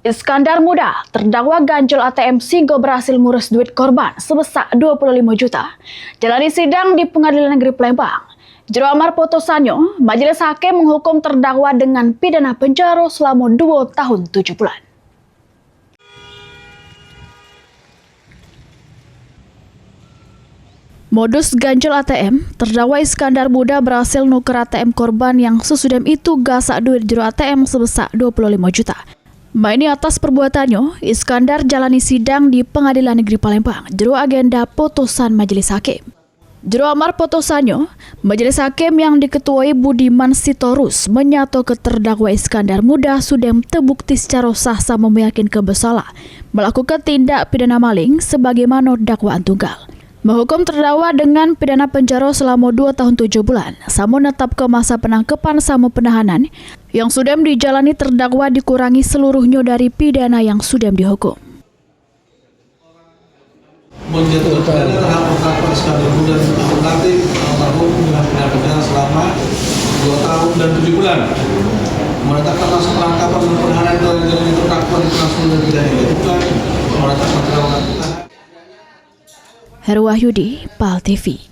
Iskandar Muda, terdakwa ganjol ATM Sigo berhasil ngurus duit korban sebesar 25 juta. Jalani sidang di Pengadilan Negeri Palembang. Juru amar putusannya, majelis hakim menghukum terdakwa dengan pidana penjara selama 2 tahun 7 bulan. Modus ganjol ATM, terdakwa Iskandar Muda berhasil nuker ATM korban yang sesudah itu gasak duit juru ATM sebesar 25 juta. Maini atas perbuatannya, Iskandar jalani sidang di Pengadilan Negeri Palembang, juru agenda putusan majelis hakim. Juru amar putusannya, majelis hakim yang diketuai Budiman Sitorus menyatakan ke terdakwa Iskandar Muda sudah terbukti secara sah-sah meyakinkan bersalah melakukan tindak pidana maling sebagaimana dakwaan tunggal. Menghukum terdakwa dengan pidana penjara selama 2 tahun 7 bulan, sama menetap ke masa penangkapan sama penahanan yang sudah dijalani terdakwa dikurangi seluruhnya dari pidana yang sudah dihukum. Menjatuhkan pidana terhadap terdakwa Iskandar Muda nanti almarhum dengan pidana penjara selama 2 tahun dan 7 bulan. Menetapkan masa penangkapan dan penahanan dari terdakwa langsung dan tidak dilakukan. Menetapkan terdakwa tahanan. Heru Wahyudi, PAL TV.